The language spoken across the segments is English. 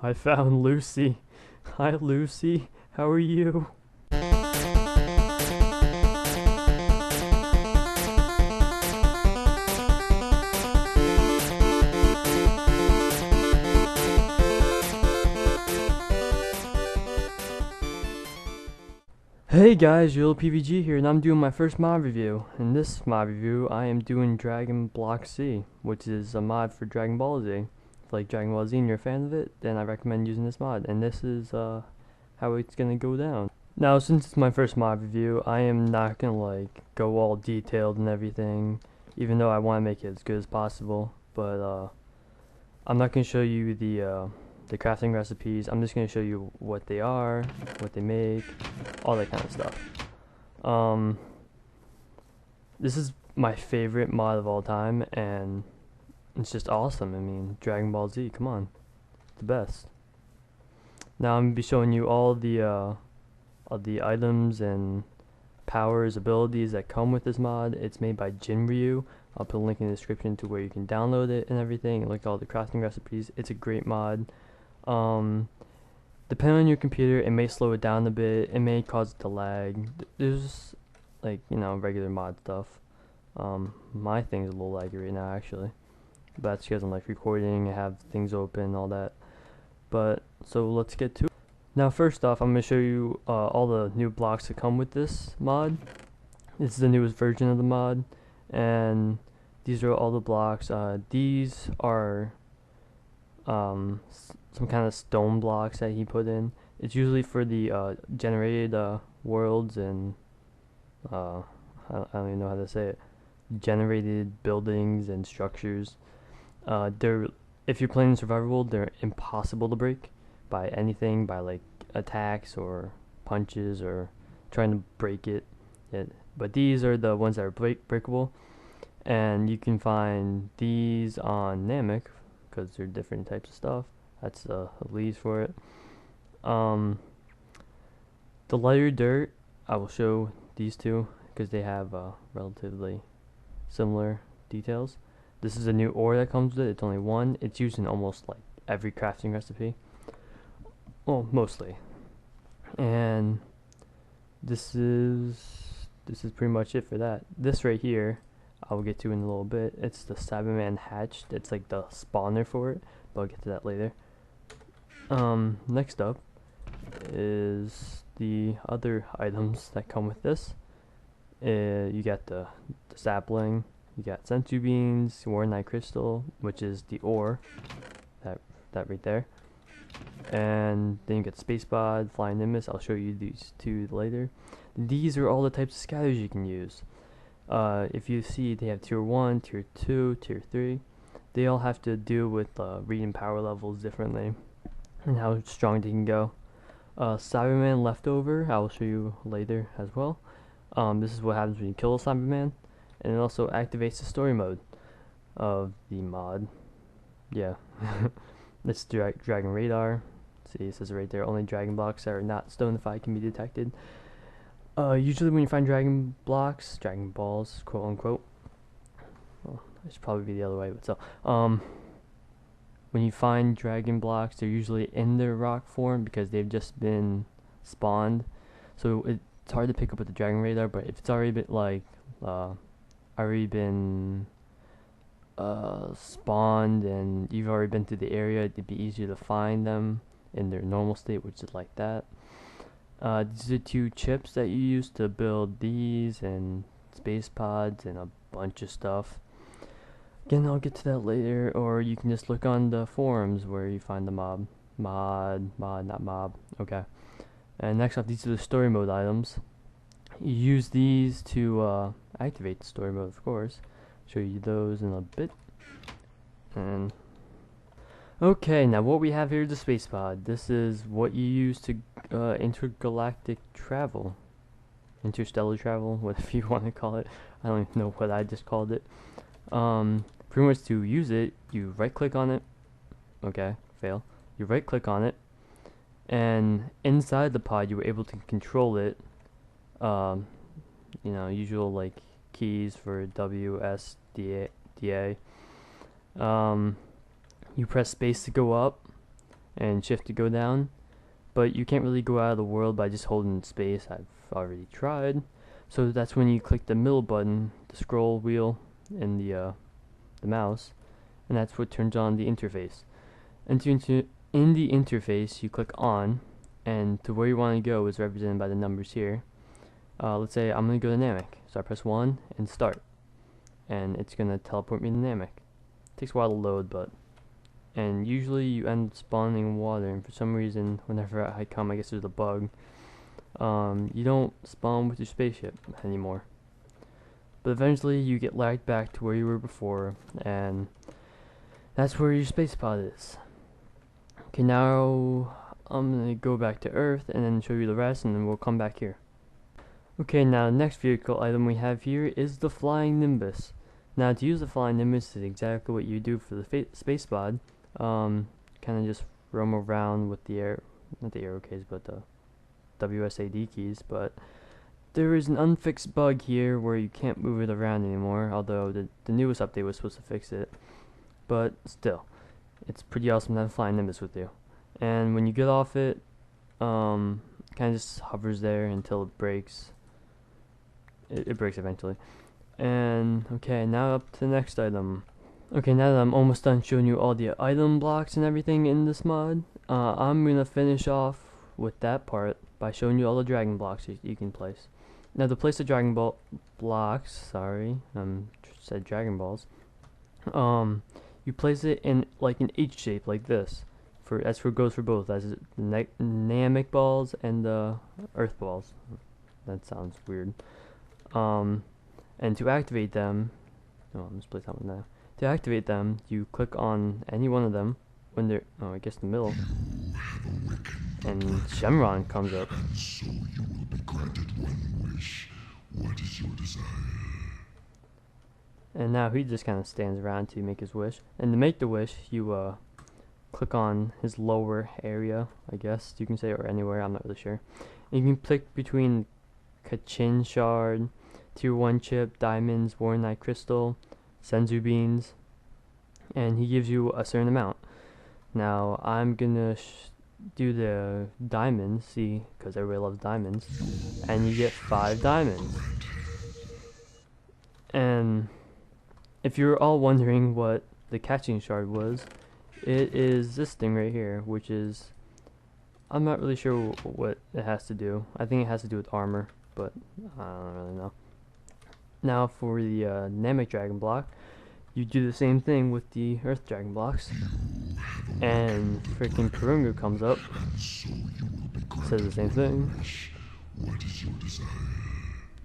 I found Lucy. Hi, Lucy. How are you? Hey guys, Real PVG here, and I'm doing my first mod review. In this mod review, I am doing DragonBlockC, which is a mod for Dragon Ball Z. If you like Dragon Ball Z and you're a fan of it, then I recommend using this mod. And this is how it's gonna go down. Now, since it's my first mod review, I am not gonna go all detailed and everything, even though I want to make it as good as possible. But I'm not gonna show you the crafting recipes. I'm just gonna show you what they are, what they make, all that kind of stuff. This is my favorite mod of all time, and it's just awesome. I mean, Dragon Ball Z, come on, the best. Now I'm gonna be showing you all the items and powers, abilities that come with this mod. It's made by JinRyuu. I'll put a link in the description to where you can download it and everything, and look at all the crafting recipes. It's a great mod. Depending on your computer, it may slow it down a bit. It may cause it to lag. There's regular mod stuff. My thing's a little laggy right now actually, but that's because I'm recording, I have things open, all that. But so let's get to it. Now first off, I'm gonna show you all the new blocks that come with this mod. This is the newest version of the mod, and these are all the blocks. These are some kind of stone blocks that he put in. It's usually for the generated worlds and I don't even know how to say it. Generated buildings and structures. If you're playing in survival world, they're impossible to break by anything, by attacks or punches or trying to break it. But these are the ones that are breakable, and you can find these on Namek because they're different types of stuff. That's the leaves for it. The lighter dirt, I will show these two because they have relatively similar details. This is a new ore that comes with it. It's only one. It's used in almost every crafting recipe. Well, mostly. And this is pretty much it for that. This right here, I will get to in a little bit. It's the Cyberman hatched. It's like the spawner for it, but I'll get to that later. Next up is the other items that come with this. You got the sapling, you got sensu beans, warnite crystal, which is the ore, that right there, and then you get space pod, flying nimbus. I'll show you these two later. These are all the types of scatters you can use. If you see, they have tier 1, tier 2, tier 3. They all have to do with reading power levels differently and how strong they can go. Cyberman leftover, I will show you later as well. This is what happens when you kill a Cyberman, and it also activates the story mode of the mod. Yeah. It's Dragon Radar. See, it says right there, only dragon blocks that are not stonified can be detected. Usually when you find dragon blocks, dragon balls, quote unquote, well, it should probably be the other way, but so, when you find dragon blocks, they're usually in their rock form because they've just been spawned. So it's hard to pick up with the Dragon Radar, but if it's already been spawned and you've already been through the area, it'd be easier to find them in their normal state, which is like that. These are two chips that you use to build these and space pods and a bunch of stuff. Again, I'll get to that later, or you can just look on the forums where you find the mod, not mob. Okay. And next up, these are the story mode items. You use these to activate the story mode, of course. Show you those in a bit. And okay, now what we have here is the space pod. This is what you use to intergalactic travel, interstellar travel, whatever you want to call it. I don't even know what I just called it. Pretty much to use it, you right click on it. Okay, fail. You right click on it, and inside the pod you were able to control it. Usual keys for W, S, D, A. You press space to go up, and shift to go down. But you can't really go out of the world by just holding space. I've already tried. So that's when you click the middle button, the scroll wheel, in the mouse, and that's what turns on the interface. And in the interface, you click on, and to where you want to go is represented by the numbers here. Let's say I'm going to go to Namek, so I press 1 and start, and it's going to teleport me to Namek. It takes a while to load, and usually you end up spawning in water, and for some reason, whenever I come, I guess there's a bug, you don't spawn with your spaceship anymore. But eventually you get lagged back to where you were before, and that's where your space pod is. Okay, now I'm gonna go back to Earth and then show you the rest, and then we'll come back here. Okay, now the next vehicle item we have here is the Flying Nimbus. Now to use the Flying Nimbus is exactly what you do for the space pod. Kind of just roam around with the not the arrow keys, but the WSAD keys. But there is an unfixed bug here where you can't move it around anymore, although the newest update was supposed to fix it. But still, it's pretty awesome to have a Flying Nimbus with you. And when you get off it, kind of just hovers there until it breaks. It breaks eventually. And okay, now up to the next item. Okay, now that I'm almost done showing you all the item blocks and everything in this mod, I'm gonna finish off with that part by showing you all the dragon blocks you can place. Now to place the dragon blocks, said Dragon Balls. You place it in like an H shape like this. Goes for both, as the Namek balls and the Earth balls. That sounds weird. And to activate them, I'm just place that one now. To activate them, you click on any one of them when they're, I guess the middle, and Shenron comes up. So you will be granted one wish. What is your desire? And now he just kind of stands around to make his wish. And to make the wish, you click on his lower area, I guess you can say, or anywhere, I'm not really sure. And you can click between Kachin Shard, Tier 1 chip, diamonds, Warnite crystal, Senzu beans, and he gives you a certain amount. Now I'm gonna do the diamonds, see, because everybody loves diamonds, and you get 5 diamonds. And if you're all wondering what the catching shard was, it is this thing right here, which is, I'm not really sure what it has to do. I think it has to do with armor, but I don't really know. Now for the Namek Dragon block, you do the same thing with the Earth Dragon blocks, and freaking Kurungu comes up, says the same thing,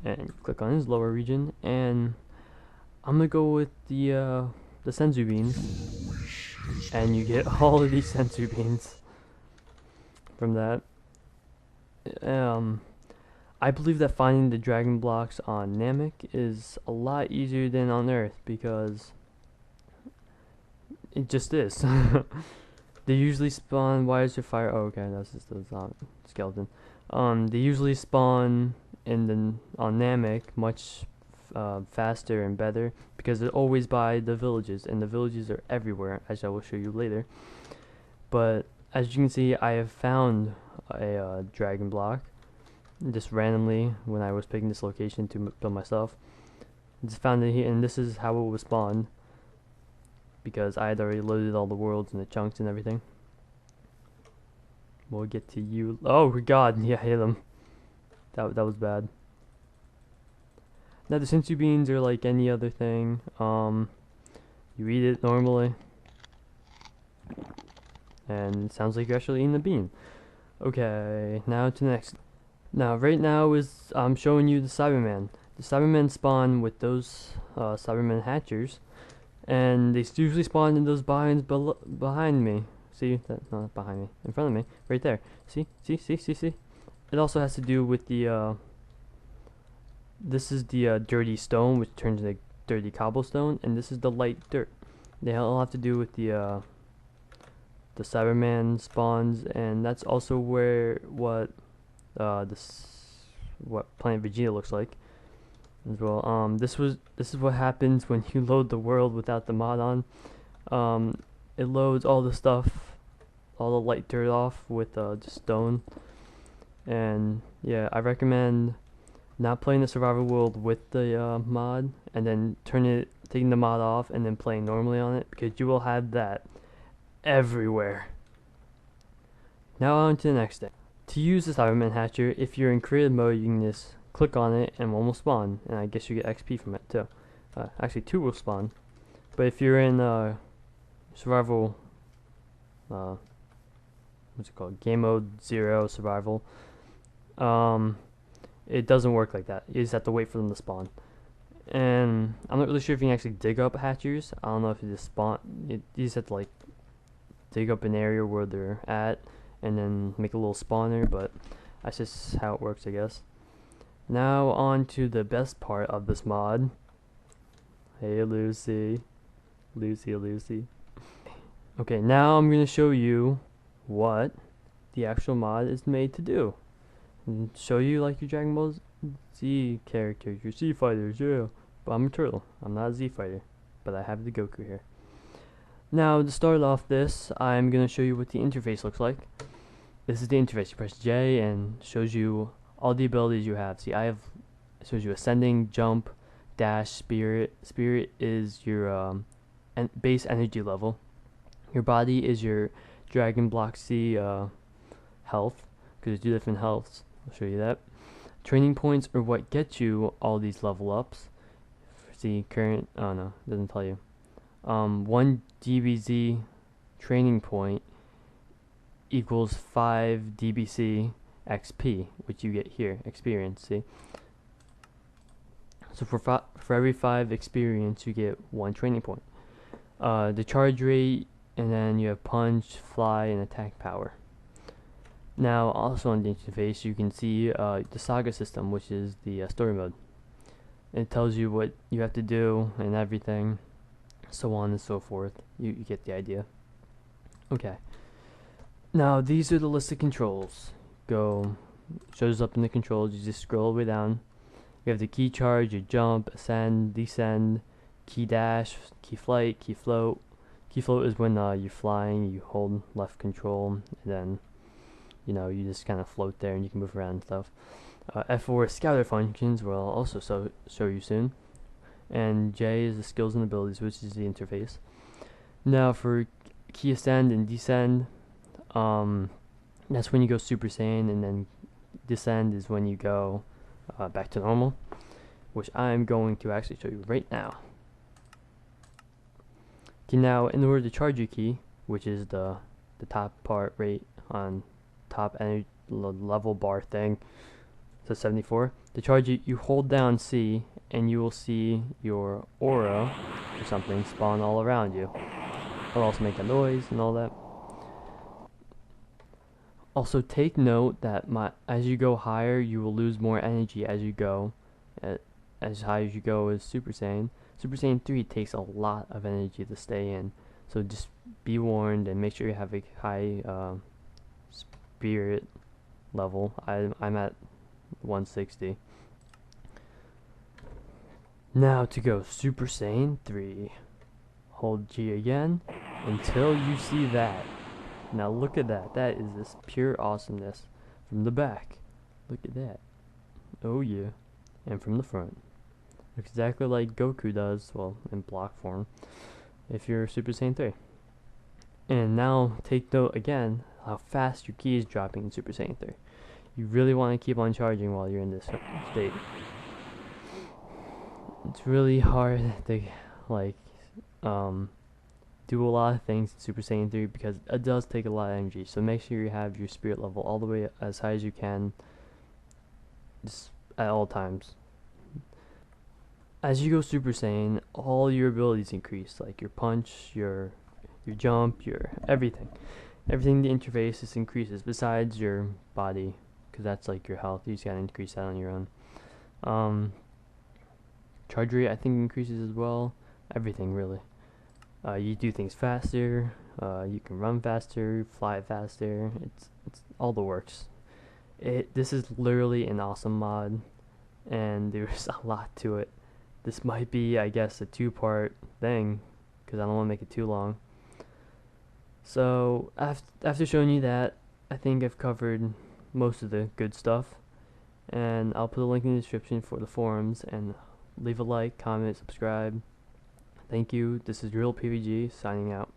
and you click on his lower region, and I'm gonna go with the Senzu beans, and you get all of these Senzu beans from that. I believe that finding the dragon blocks on Namek is a lot easier than on Earth, because it just is. They usually spawn. Why is your fire? Oh, okay, that's just the skeleton. They usually spawn on Namek much faster and better, because they're always by the villages, and the villages are everywhere, as I will show you later. But as you can see, I have found a dragon block just randomly when I was picking this location to build myself. Just found it here, and this is how it was spawned, because I had already loaded all the worlds and the chunks and everything. We'll get to you. Oh god, yeah, I hit him. That was bad. Now the Senzu beans are like any other thing. You eat it normally, and it sounds like you're actually eating the bean. Okay, now to the next. Now, right now I'm showing you the Cybermen. The Cybermen spawn with those Cybermen hatchers, and they usually spawn in those binds behind me. See, that's not behind me, in front of me, right there. See. It also has to do with the this is the dirty stone, which turns into dirty cobblestone, and this is the light dirt. They all have to do with the Cyberman spawns, and that's also what Planet Vegeta looks like as well. This is what happens when you load the world without the mod on. It loads all the stuff all the light dirt off with just stone. And yeah, I recommend not playing the survival world with the mod, and then taking the mod off, and then playing normally on it, because you will have that everywhere. Now on to the next thing. To use this Ironman Hatcher, if you're in creative mode, you can just click on it and one will spawn, and I guess you get XP from it too. Actually, two will spawn. But if you're in survival, what's it called? Game mode 0 survival. It doesn't work like that. You just have to wait for them to spawn. And I'm not really sure if you can actually dig up hatchers. I don't know if you just spawn. You just have to like dig up an area where they're at, and then make a little spawner. But that's just how it works, I guess. Now on to the best part of this mod. Hey Lucy. Lucy. Okay, now I'm gonna show you what the actual mod is made to do. And show you like your Dragon Ball Z characters, your Z fighters, yeah. But I'm a turtle. I'm not a Z fighter. But I have the Goku here. Now to start off this, I'm gonna show you what the interface looks like. This is the interface. You press J and shows you all the abilities you have. See, it shows you ascending, jump, dash, spirit. Spirit is your base energy level. Your body is your DragonBlockC health, because there's 2 different healths. I'll show you that. Training points are what get you all these level ups. See, current. Oh no, it doesn't tell you. 1 DBZ training point equals 5 DBC XP, which you get here, experience. See. So for every 5 experience, you get 1 training point. The charge rate, and then you have punch, fly, and attack power. Now, also on the interface, you can see the saga system, which is the story mode. It tells you what you have to do and everything, so on and so forth. You get the idea. Okay. Now, these are the list of controls. Shows up in the controls. You just scroll all the way down. You have the key charge, your jump, ascend, descend, key dash, key flight, key float. Key float is when you're flying, you hold left control, and then you just kind of float there and you can move around and stuff. F4 is scouter functions, where I'll also show you soon. And J is the skills and abilities, which is the interface. Now for key ascend and descend, that's when you go Super Saiyan, and then descend is when you go back to normal, which I'm going to actually show you right now. Okay, now in order to charge your key, which is the top part right on top energy level bar thing, so 74. To charge it, you hold down C, and you will see your aura or something spawn all around you. It'll also make a noise and all that. Also, take note that as you go higher, you will lose more energy as you go. As high as you go is Super Saiyan. Super Saiyan 3 takes a lot of energy to stay in, so just be warned and make sure you have a high spirit level. I'm at 160. Now to go Super Saiyan 3. Hold G again until you see that. Now look at that. That is this pure awesomeness from the back. Look at that. Oh yeah. And from the front. Looks exactly like Goku does, well, in block form, if you're Super Saiyan 3. And now take note again how fast your key is dropping in Super Saiyan 3. You really want to keep on charging while you're in this state. It's really hard to do a lot of things in Super Saiyan 3 because it does take a lot of energy. So make sure you have your spirit level all the way as high as you can, just at all times. As you go Super Saiyan, all your abilities increase, like your punch, your jump, your everything. Everything the interface just increases besides your body, because that's like your health. You just gotta increase that on your own. Charge rate I think increases as well. Everything really. You do things faster. You can run faster, fly faster. It's all the works. This is literally an awesome mod, and there's a lot to it. This might be, I guess, a 2-part thing, because I don't want to make it too long. So after showing you that, I think I've covered most of the good stuff, and I'll put a link in the description for the forums, and leave a like, comment, subscribe. Thank you. This is Real PVG signing out.